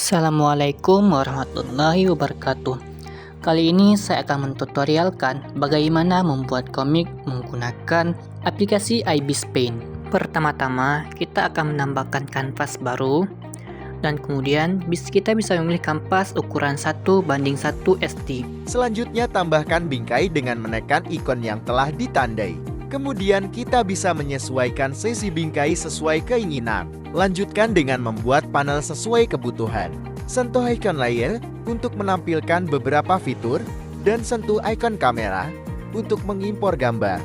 Assalamualaikum warahmatullahi wabarakatuh. Kali ini saya akan mentutorialkan bagaimana membuat komik menggunakan aplikasi Ibis Paint. Pertama-tama kita akan menambahkan kanvas baru dan kemudian kita bisa memilih kanvas ukuran 1:1 SD. Selanjutnya tambahkan bingkai dengan menekan ikon yang telah ditandai. Kemudian kita bisa menyesuaikan sisi bingkai sesuai keinginan. Lanjutkan dengan membuat panel sesuai kebutuhan. Sentuh icon layer untuk menampilkan beberapa fitur dan sentuh icon kamera untuk mengimpor gambar.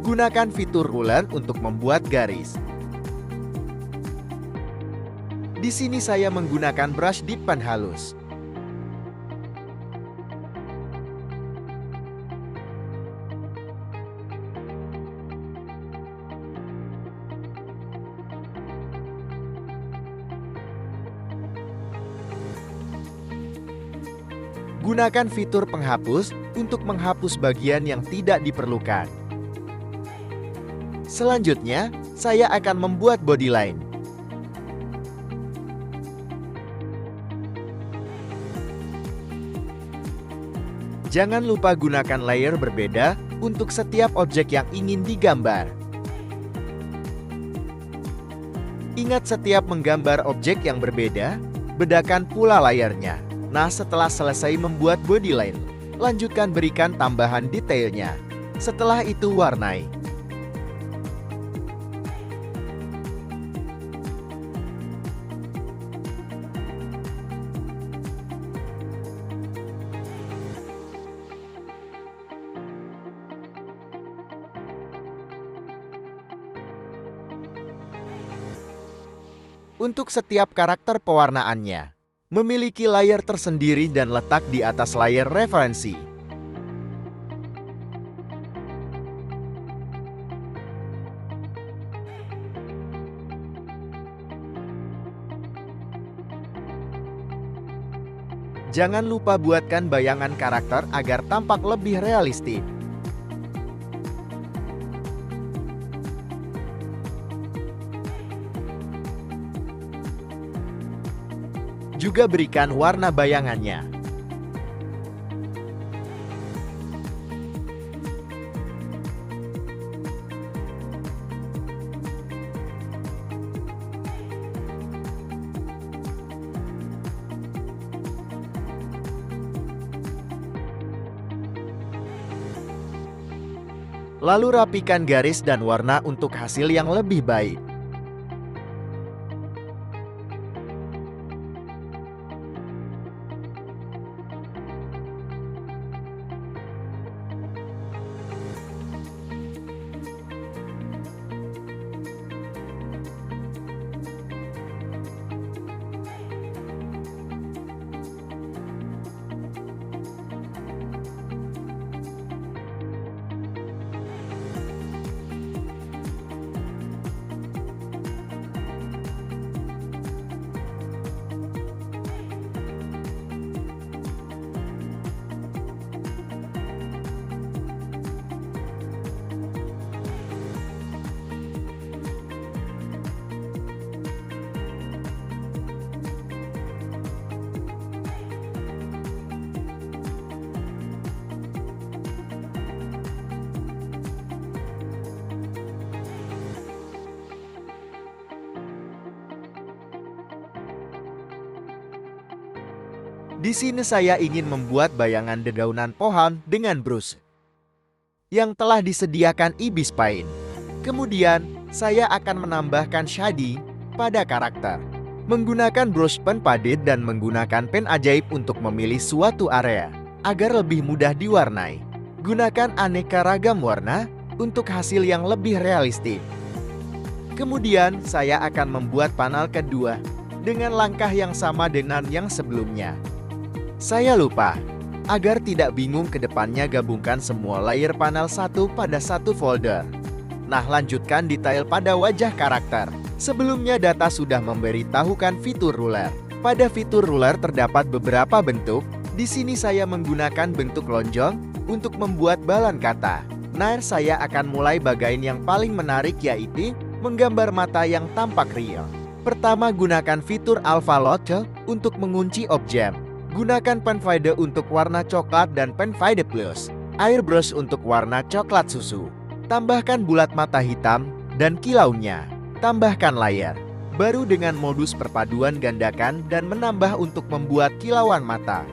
Gunakan fitur ruler untuk membuat garis. Di sini saya menggunakan brush dip pen halus. Gunakan fitur penghapus untuk menghapus bagian yang tidak diperlukan. Selanjutnya, saya akan membuat body line. Jangan lupa gunakan layer berbeda untuk setiap objek yang ingin digambar. Ingat, setiap menggambar objek yang berbeda, bedakan pula layarnya. Nah, setelah selesai membuat body line, lanjutkan berikan tambahan detailnya. Setelah itu warnai. Untuk setiap karakter pewarnaannya, memiliki layer tersendiri dan letak di atas layer referensi. Jangan lupa buatkan bayangan karakter agar tampak lebih realistik. Juga berikan warna bayangannya. Lalu rapikan garis dan warna untuk hasil yang lebih baik. Di sini saya ingin membuat bayangan dedaunan pohon dengan brush yang telah disediakan Ibis Paint. Kemudian, saya akan menambahkan shading pada karakter. Menggunakan brush pen padat dan menggunakan pen ajaib untuk memilih suatu area agar lebih mudah diwarnai. Gunakan aneka ragam warna untuk hasil yang lebih realistik. Kemudian, saya akan membuat panel kedua dengan langkah yang sama dengan yang sebelumnya. Saya lupa, agar tidak bingung ke depannya gabungkan semua layer panel satu pada satu folder. Nah, lanjutkan detail pada wajah karakter. Sebelumnya data sudah memberitahukan fitur ruler. Pada fitur ruler terdapat beberapa bentuk. Di sini saya menggunakan bentuk lonjong untuk membuat balan kata. Nah, saya akan mulai bagian yang paling menarik, yaitu menggambar mata yang tampak real. Pertama, gunakan fitur Alpha Lock untuk mengunci objek. Gunakan pen fade untuk warna coklat dan pen fade plus airbrush untuk warna coklat susu. Tambahkan bulat mata hitam dan kilaunya. Tambahkan layer. Baru dengan modus perpaduan gandakan dan menambah untuk membuat kilauan mata.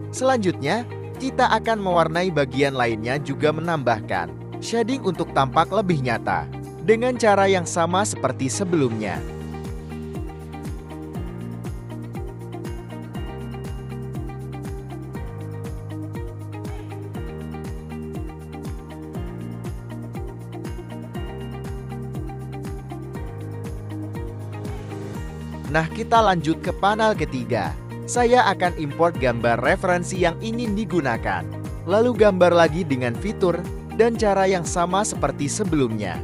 Selanjutnya, kita akan mewarnai bagian lainnya, juga menambahkan shading untuk tampak lebih nyata dengan cara yang sama seperti sebelumnya. Nah, kita lanjut ke panel ketiga. Saya akan import gambar referensi yang ingin digunakan. Lalu gambar lagi dengan fitur dan cara yang sama seperti sebelumnya.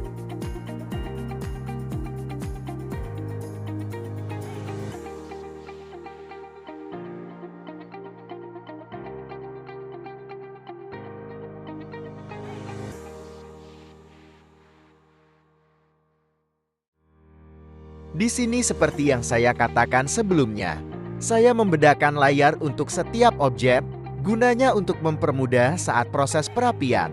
Di sini seperti yang saya katakan sebelumnya, saya membedakan layar untuk setiap objek, gunanya untuk mempermudah saat proses perapian.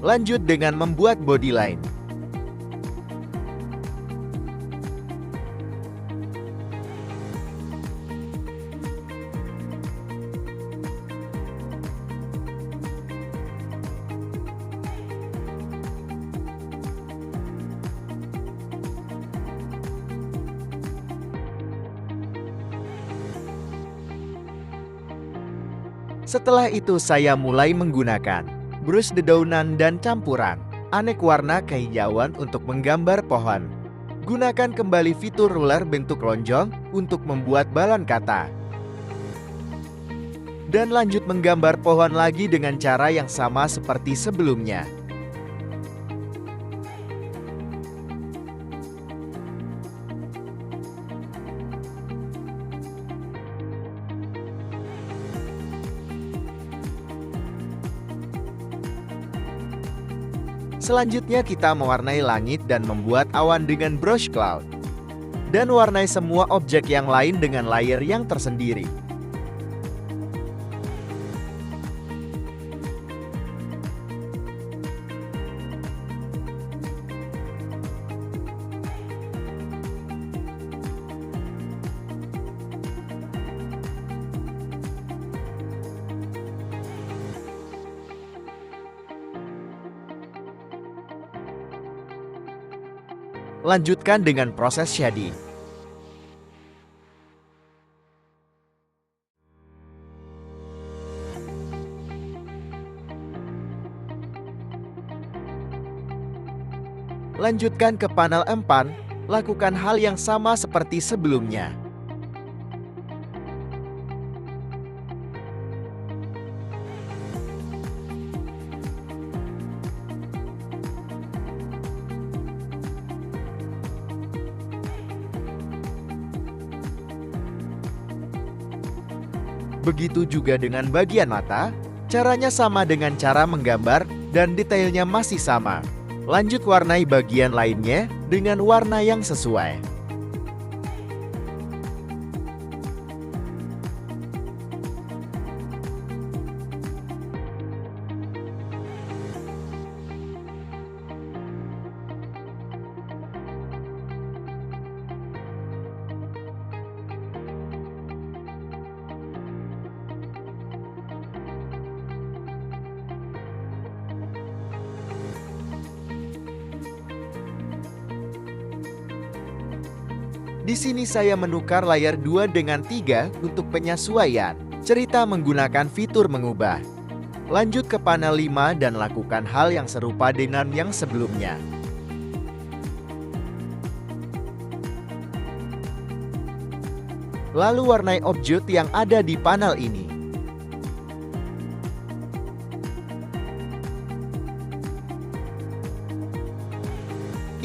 Lanjut dengan membuat bodyline. Setelah itu saya mulai menggunakan brush dedaunan dan campuran aneka warna kehijauan untuk menggambar pohon. Gunakan kembali fitur ruler bentuk lonjong untuk membuat balon kata. Dan lanjut menggambar pohon lagi dengan cara yang sama seperti sebelumnya. Selanjutnya kita mewarnai langit dan membuat awan dengan brush cloud. Dan warnai semua objek yang lain dengan layer yang tersendiri. Lanjutkan dengan proses shading. Lanjutkan ke panel 4, lakukan hal yang sama seperti sebelumnya. Begitu juga dengan bagian mata, caranya sama dengan cara menggambar dan detailnya masih sama. Lanjut warnai bagian lainnya dengan warna yang sesuai. Di sini saya menukar layar 2 dengan 3 untuk penyesuaian. Cerita menggunakan fitur mengubah. Lanjut ke panel 5 dan lakukan hal yang serupa dengan yang sebelumnya. Lalu warnai objek yang ada di panel ini.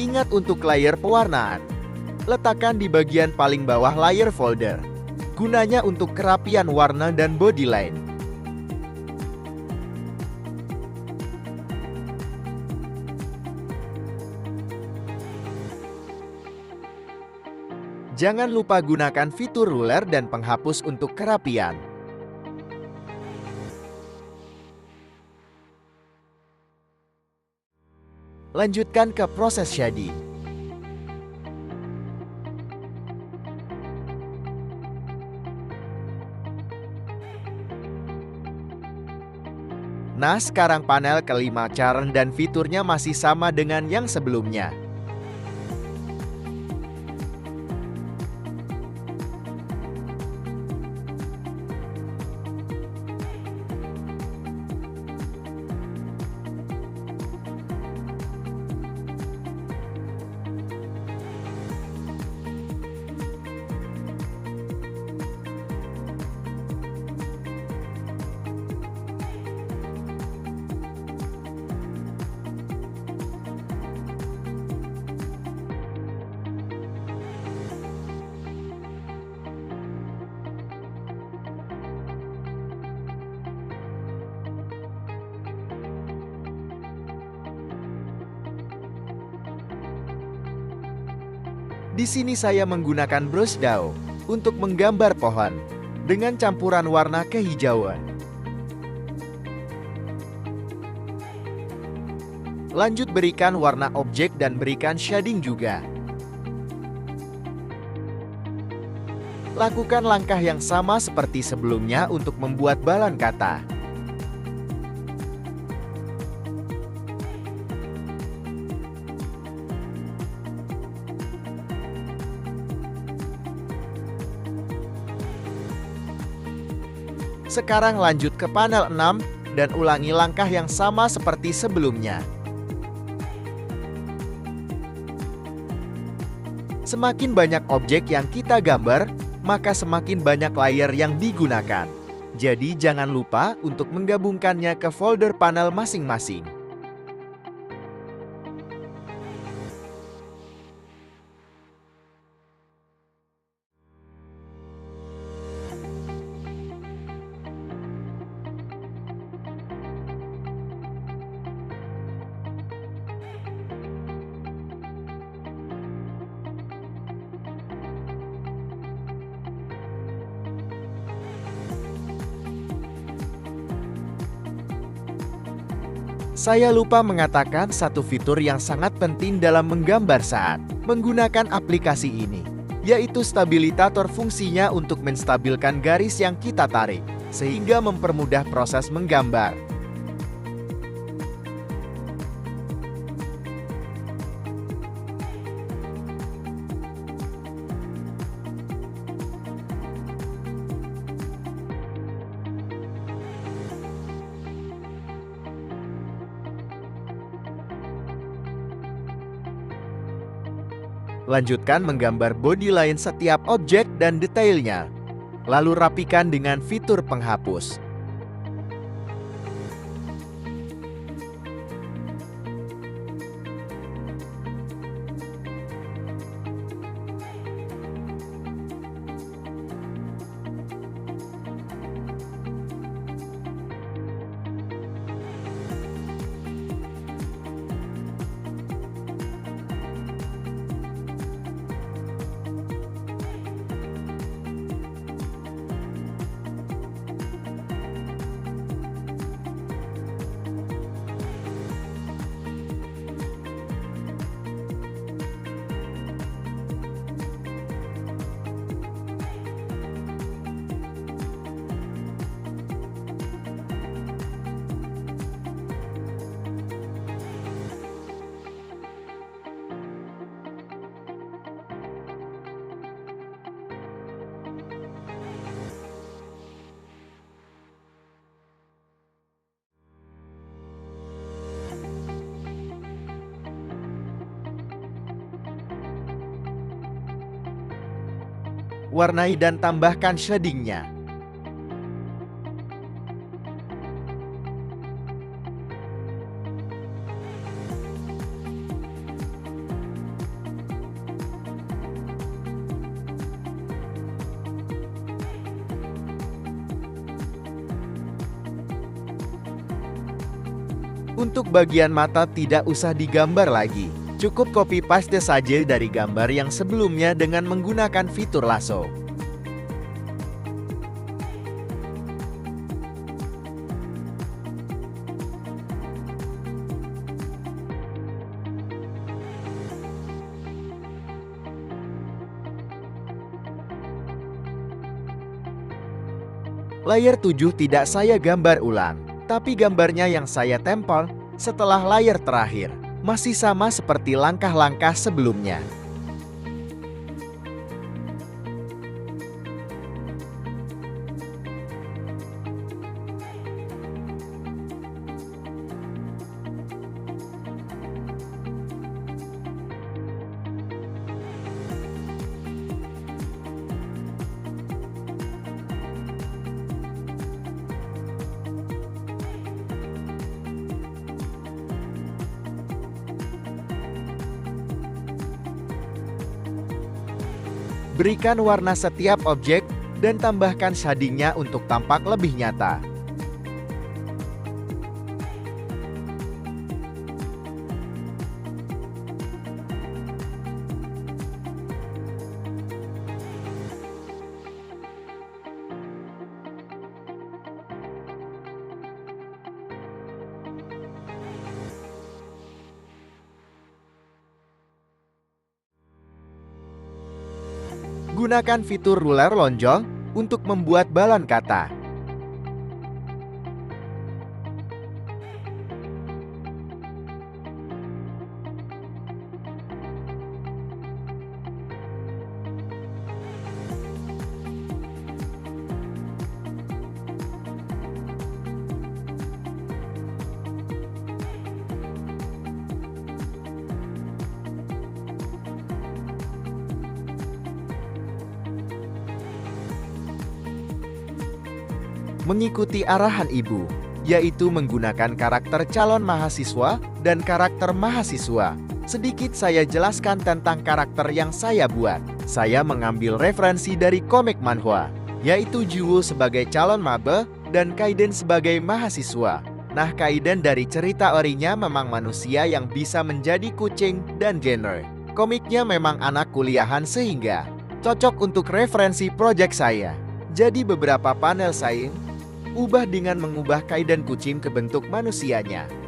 Ingat untuk layer pewarnaan. Letakkan di bagian paling bawah layer folder. Gunanya untuk kerapian warna dan bodyline. Jangan lupa gunakan fitur ruler dan penghapus untuk kerapian. Lanjutkan ke proses shading. Nah, sekarang panel kelima charm dan fiturnya masih sama dengan yang sebelumnya. Di sini saya menggunakan brush daun untuk menggambar pohon dengan campuran warna kehijauan. Lanjut berikan warna objek dan berikan shading juga. Lakukan langkah yang sama seperti sebelumnya untuk membuat balon kata. Sekarang lanjut ke panel 6 dan ulangi langkah yang sama seperti sebelumnya. Semakin banyak objek yang kita gambar, maka semakin banyak layer yang digunakan. Jadi jangan lupa untuk menggabungkannya ke folder panel masing-masing. Saya lupa mengatakan satu fitur yang sangat penting dalam menggambar saat menggunakan aplikasi ini, yaitu stabilitator. Fungsinya untuk menstabilkan garis yang kita tarik, sehingga mempermudah proses menggambar. Lanjutkan menggambar bodyline setiap objek dan detailnya. Lalu rapikan dengan fitur penghapus. Warnai dan tambahkan shadingnya. Untuk bagian mata tidak usah digambar lagi. Cukup copy paste saja dari gambar yang sebelumnya dengan menggunakan fitur lasso. Layer 7 tidak saya gambar ulang, tapi gambarnya yang saya tempel setelah layar terakhir. Masih sama seperti langkah-langkah sebelumnya. Berikan warna setiap objek dan tambahkan shadingnya untuk tampak lebih nyata. Gunakan fitur ruler lonjong untuk membuat balon kata. Mengikuti arahan ibu, yaitu menggunakan karakter calon mahasiswa dan karakter mahasiswa. Sedikit saya jelaskan tentang karakter yang saya buat. Saya mengambil referensi dari komik manhwa, yaitu Juwo sebagai calon maba dan Kaiden sebagai mahasiswa. Nah, Kaiden dari cerita orinya memang manusia yang bisa menjadi kucing dan genre. Komiknya memang anak kuliahan sehingga cocok untuk referensi proyek saya. Jadi beberapa panel saya ubah dengan mengubah Kaiden kucing ke bentuk manusianya.